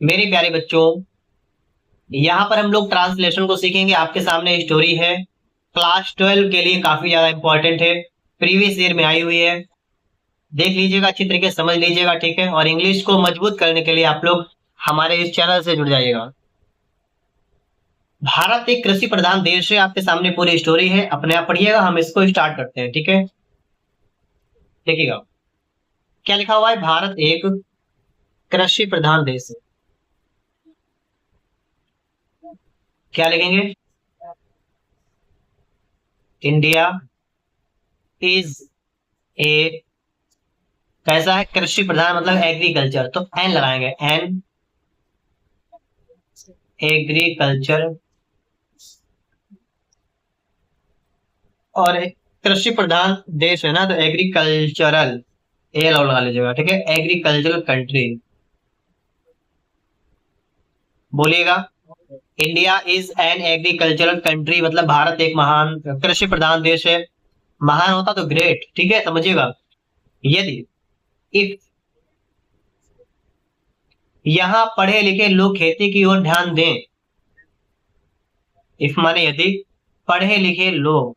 मेरे प्यारे बच्चों, यहाँ पर हम लोग ट्रांसलेशन को सीखेंगे। आपके सामने स्टोरी है, क्लास 12 के लिए काफी ज्यादा इंपॉर्टेंट है, प्रीवियस ईयर में आई हुई है। देख लीजिएगा, अच्छी तरीके से समझ लीजिएगा, ठीक है। और इंग्लिश को मजबूत करने के लिए आप लोग हमारे इस चैनल से जुड़ जाइएगा। भारत एक कृषि प्रधान देश है। आपके सामने पूरी स्टोरी है, अपने आप पढ़िएगा। हम इसको स्टार्ट करते हैं, ठीक है। देखिएगा क्या लिखा हुआ है। भारत एक कृषि प्रधान देश है। क्या लिखेंगे? इंडिया इज ए, कैसा है? कृषि प्रधान मतलब एग्रीकल्चर, तो एन लगाएंगे, एन एग्रीकल्चर। और एक कृषि प्रधान देश है ना, तो एग्रीकल्चरल, ए लगा लीजिएगा, ठीक है। एग्रीकल्चरल कंट्री बोलिएगा। India is an agricultural country मतलब भारत एक महान कृषि प्रधान देश है। महान होता तो ग्रेट, ठीक है, समझिएगा। यदि इफ यहाँ पढ़े लिखे लोग खेती की ओर ध्यान दें, इफ माने यदि पढ़े लिखे लोग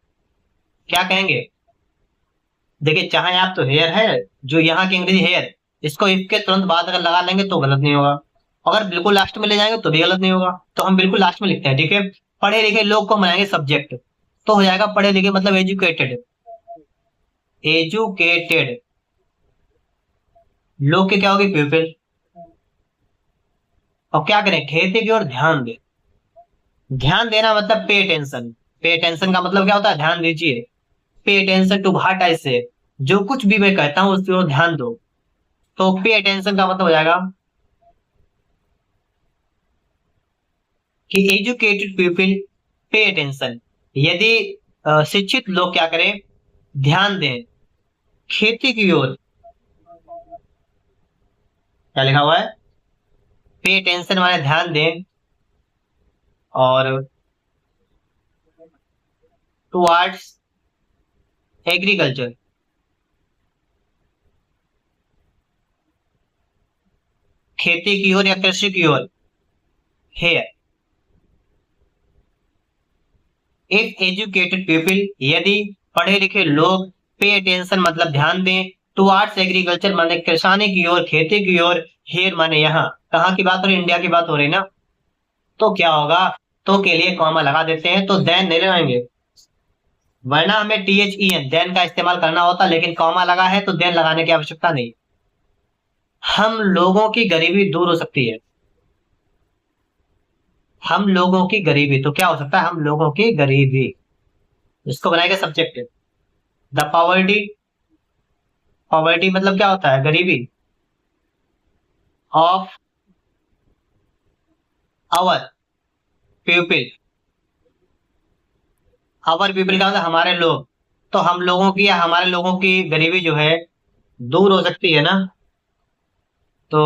क्या कहेंगे? देखिए, चाहे आप तो हेयर है, जो यहाँ की अंग्रेजी हेयर, इसको इफ के तुरंत बाद अगर लगा लेंगे तो गलत नहीं होगा। अगर बिल्कुल लास्ट में ले जाएंगे तो भी गलत नहीं होगा। तो हम बिल्कुल लास्ट में लिखते हैं, ठीक है। पढ़े लिखे लोग को हम बनाएंगे सब्जेक्ट, तो हो जाएगा पढ़े लिखे मतलब एजुकेटेड। एजुकेटेड लोग के क्या होगी? पीपल। और क्या करें? खेती की ओर ध्यान दे। ध्यान देना मतलब पे अटेंशन। पे अटेंशन का मतलब क्या होता है? ध्यान दीजिए। Pay attention to what I से, जो कुछ भी मैं कहता हूँ उसकी ओर ध्यान दो। तो पे अटेंशन का मतलब हो जाएगा कि एजुकेटेड पीपल पे अटेंशन। यदि शिक्षित लोग क्या करें? ध्यान दें खेती की ओर। क्या लिखा हुआ है? पे अटेंशन माने ध्यान दें, और टुवर्ड्स एग्रीकल्चर, खेती की ओर या कृषि की ओर है। इफ एजुकेटेड पीपल यदि पढ़े लिखे लोग, पे अटेंशन मतलब ध्यान दें, टुवर्ड्स एग्रीकल्चर माने किसानी की ओर, खेती की ओर, हेयर माने यहाँ। कहाँ की बात हो रही? इंडिया की बात हो रही ना। तो क्या होगा? तो के लिए कॉमा लगा देते हैं, तो देन नहीं लगाएंगे, वरना हमें T H E N then का इस्तेमाल करना होता, लेकिन कॉमा लगा है तो देन लगाने की आवश्यकता नहीं। हम लोगों की गरीबी दूर हो सकती है। हम लोगों की गरीबी, तो क्या हो सकता है? हम लोगों की गरीबी, इसको बनाएगा सब्जेक्ट। द पॉवर्टी, पॉवर्टी मतलब क्या होता है? गरीबी। Of our people, our people का मतलब हमारे लोग। तो हम लोगों की या हमारे लोगों की गरीबी जो है दूर हो सकती है ना। तो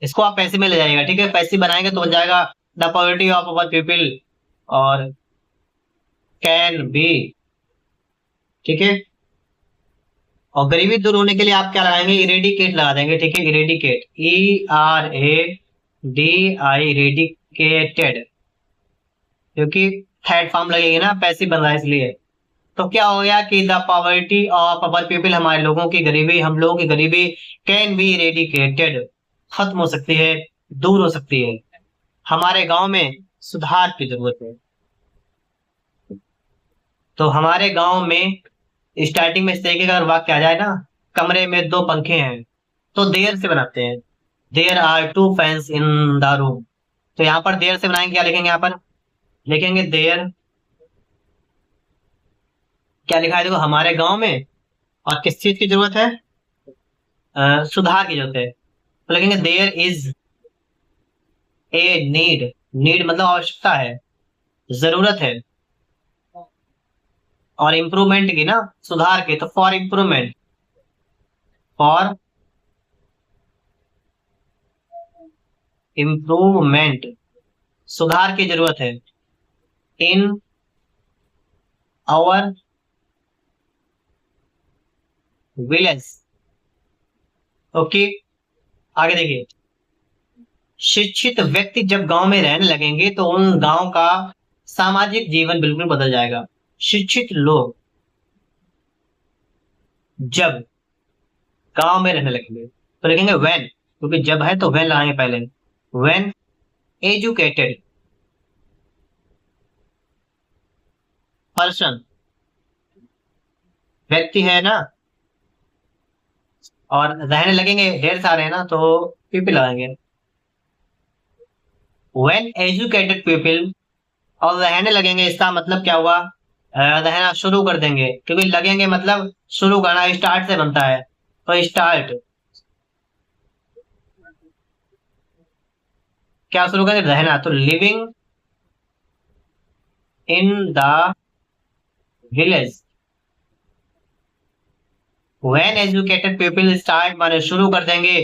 इसको आप पैसे में ले जाइएगा, ठीक है। पैसे बनाएंगे तो हो जाएगा the poverty of our people, और कैन बी, ठीक है। और गरीबी दूर होने के लिए आप क्या लगाएंगे? इरेडिकेट लगा देंगे, ठीक है। Eradicate, E R A D I, eradicated, क्योंकि थर्ड फॉर्म लगेगी ना, पैसिव बन रहा है इसलिए। तो क्या हो गया कि the poverty of our people, हमारे लोगों की गरीबी, हम लोगों की गरीबी, कैन बी इरेडिकेटेड, खत्म हो सकती है, दूर हो सकती है। हमारे गांव में सुधार की जरूरत है। तो हमारे गांव में स्टार्टिंग में इस तरीके का अगर वाक्य आ जाए ना, कमरे में दो पंखे हैं, तो देर से बनाते हैं। There are two fans in the room. तो यहाँ पर देर से बनाएंगे, क्या लिखेंगे? यहाँ पर लिखेंगे देयर, क्या लिखा है देखो, हमारे गांव में, और किस चीज की जरूरत है? सुधार की जरूरत है, तो लिखेंगे there is a need. Need मतलब आवश्यकता है, जरूरत है। और इम्प्रूवमेंट की ना, सुधार की, तो फॉर इम्प्रूवमेंट, फॉर इम्प्रूवमेंट, सुधार की जरूरत है। In our village, okay. आगे देखिए, शिक्षित व्यक्ति जब गांव में रहने लगेंगे तो उन गांव का सामाजिक जीवन बिल्कुल बदल जाएगा। शिक्षित लोग जब गांव में रहने लगेंगे तो लिखेंगे व्हेन, क्योंकि जब है तो व्हेन लगाएंगे पहले। व्हेन एजुकेटेड पर्सन, व्यक्ति है ना, और रहने लगेंगे ढेर सारे है ना, तो पीपल लगाएंगे। व्हेन एजुकेटेड पीपल, और रहने लगेंगे इसका मतलब क्या हुआ, रहना शुरू कर देंगे, क्योंकि लगेंगे मतलब शुरू करना, स्टार्ट से बनता है, तो स्टार्ट क्या शुरू करेंगे, रहना, तो living in the village. When educated people start माने शुरू कर देंगे,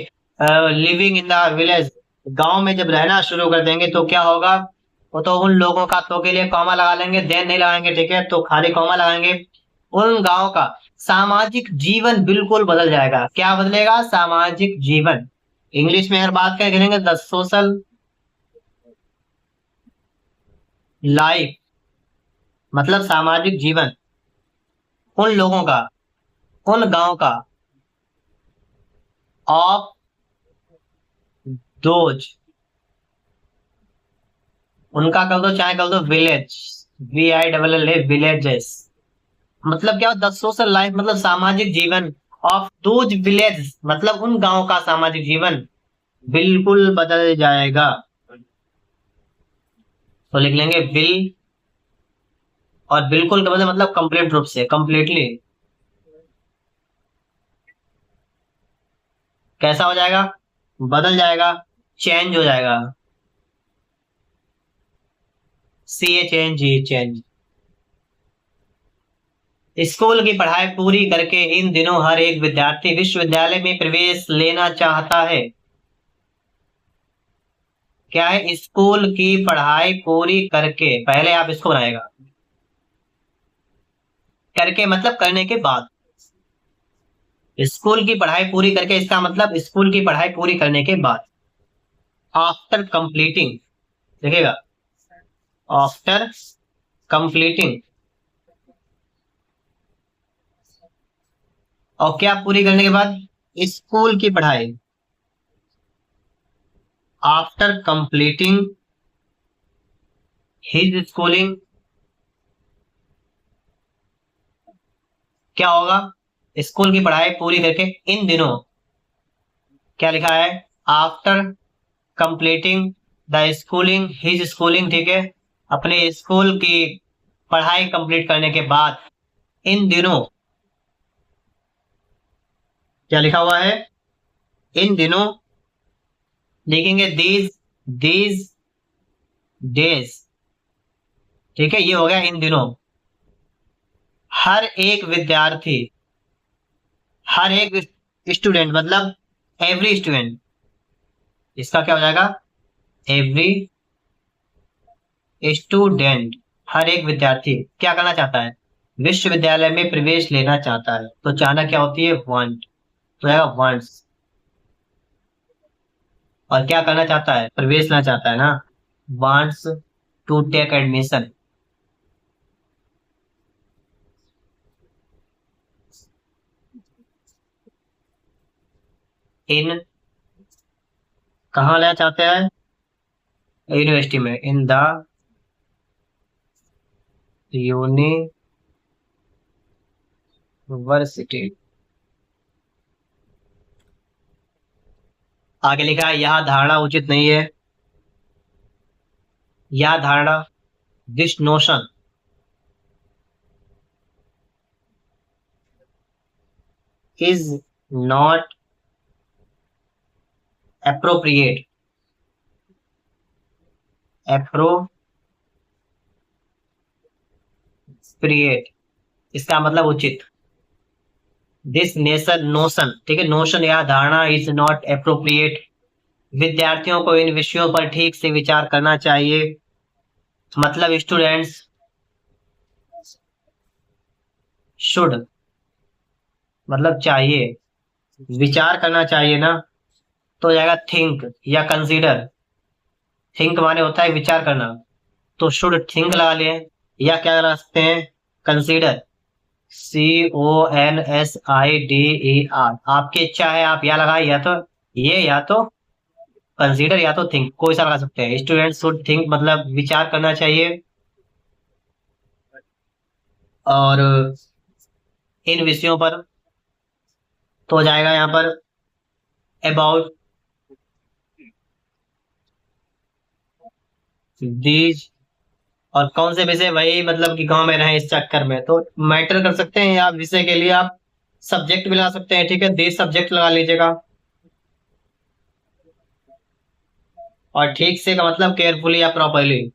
लिविंग इन द विलेज, गांव में जब रहना शुरू कर देंगे तो क्या होगा, वो तो उन लोगों का, तो के लिए कॉमा लगा लेंगे, देन नहीं लगाएंगे, ठीक है, तो खाली कॉमा लगाएंगे। उन गांव का सामाजिक जीवन बिल्कुल बदल जाएगा। क्या बदलेगा, सामाजिक जीवन। इंग्लिश में अगर बात करेंगे द सोशल लाइफ, मतलब सामाजिक जीवन उन लोगों का, उन गांव का, ऑफ दोज, उनका कर दो, चाहे कर दो विलेज, VILL विलेजेस, मतलब क्या, द सोशल लाइफ मतलब सामाजिक जीवन, ऑफ दोज विलेज मतलब उन गांव का सामाजिक जीवन बिल्कुल बदल जाएगा। तो लिख लेंगे विल, और बिल्कुल का मतलब कंप्लीट रूप से, कंप्लीटली। कैसा हो जाएगा, बदल जाएगा, चेंज हो जाएगा, CHNG, चेंज। स्कूल की पढ़ाई पूरी करके इन दिनों हर एक विद्यार्थी विश्वविद्यालय में प्रवेश लेना चाहता है। क्या है, स्कूल की पढ़ाई पूरी करके, पहले आप इसको बनाएगा, करके मतलब करने के बाद, स्कूल की पढ़ाई पूरी करके इसका मतलब स्कूल की पढ़ाई पूरी करने के बाद। आफ्टर कंप्लीटिंग, देखिएगा, आफ्टर कंप्लीटिंग, और क्या पूरी करने के बाद, स्कूल की पढ़ाई। आफ्टर कंप्लीटिंग हिज स्कूलिंग, क्या होगा, स्कूल की पढ़ाई पूरी करके इन दिनों, क्या लिखा है, after completing the schooling his schooling, ठीक है, अपने स्कूल की पढ़ाई कंप्लीट करने के बाद, इन दिनों, क्या लिखा हुआ है, इन दिनों, लिखेंगे दीज, दीज डेज, ठीक है, ये हो गया इन दिनों। हर एक विद्यार्थी, हर एक स्टूडेंट मतलब एवरी स्टूडेंट, इसका क्या हो जाएगा, एवरी स्टूडेंट, हर एक विद्यार्थी क्या करना चाहता है, विश्वविद्यालय में प्रवेश लेना चाहता है, तो चाहना क्या होती है, वांट, तो आएगा वांट्स, और क्या करना चाहता है, प्रवेश लेना चाहता है ना, वांट्स टू टेक एडमिशन। इन, कहाँ लेना चाहते हैं, यूनिवर्सिटी में, इन द यूनिवर्सिटी। आगे लिखा है यह धारणा उचित नहीं है, यह धारणा, this notion is not appropriate, appropriate इसका मतलब उचित, दिस नेशन नोशन, ठीक है, नोशन या धारणा इज नॉट एप्रोप्रिएट, विद्यार्थियों को इन विषयों पर ठीक से विचार करना चाहिए, मतलब स्टूडेंट्स शुड, मतलब चाहिए, विचार करना चाहिए ना, तो हो जाएगा थिंक या कंसीडर, थिंक माने होता है विचार करना, तो शुड थिंक लगा लें, या क्या लगा सकते हैं, कंसीडर, CONSIDER। आपकी इच्छा है आप या लगाए, या तो ये, या तो कंसीडर, या तो थिंक, कोई सा लगा सकते हैं। स्टूडेंट शुड थिंक मतलब विचार करना चाहिए, और इन विषयों पर, तो हो जाएगा यहाँ पर अबाउट दीज। और कौन से विषय, वही मतलब कि गांव में रहे इस चक्कर में, तो मैटर कर सकते हैं, या विषय के लिए आप सब्जेक्ट भी लगा सकते हैं, ठीक है, दीज सब्जेक्ट लगा लीजिएगा। और ठीक से का मतलब केयरफुली या प्रॉपरली।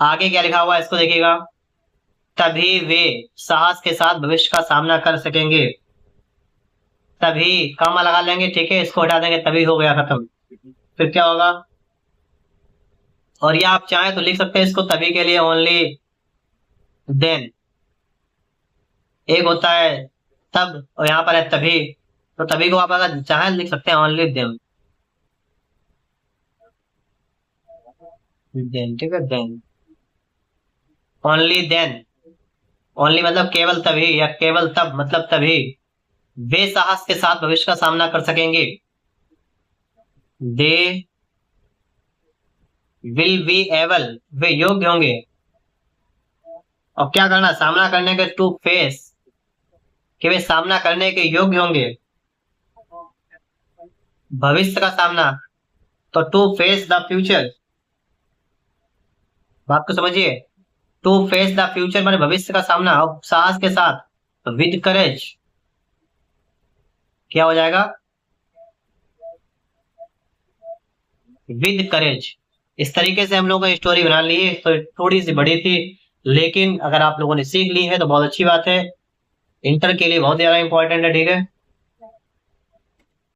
आगे क्या लिखा हुआ है इसको देखिएगा, तभी वे साहस के साथ भविष्य का सामना कर सकेंगे। तभी कॉमा लगा लेंगे, ठीक है, इसको हटा देंगे, तभी हो गया खत्म। फिर क्या होगा, और या आप चाहें तो लिख सकते हैं इसको, तभी के लिए ओनली देन। एक होता है तब, और यहाँ पर है तभी, तो तभी को आप अगर चाहें लिख सकते हैं ओनली देन। देन, ठीक है, देन, ओनली देन, ओनली मतलब केवल तभी, या केवल तब मतलब तभी वे साहस के साथ भविष्य का सामना कर सकेंगे। दे विल बी एबल, वे योग्य होंगे। और क्या करना, सामना करने के, टू फेस, कि वे सामना करने के योग्य होंगे, भविष्य का सामना, तो टू फेस द फ्यूचर। बात को समझिए, टू फेस द फ्यूचर माने भविष्य का सामना, और साहस के साथ विद करेज, क्या हो जाएगा, विद करेज। इस तरीके से हम लोगों ने स्टोरी बना ली है, तो थोड़ी सी बड़ी थी, लेकिन अगर आप लोगों ने सीख ली है तो बहुत अच्छी बात है। इंटर के लिए बहुत ज्यादा इंपॉर्टेंट है, ठीक है।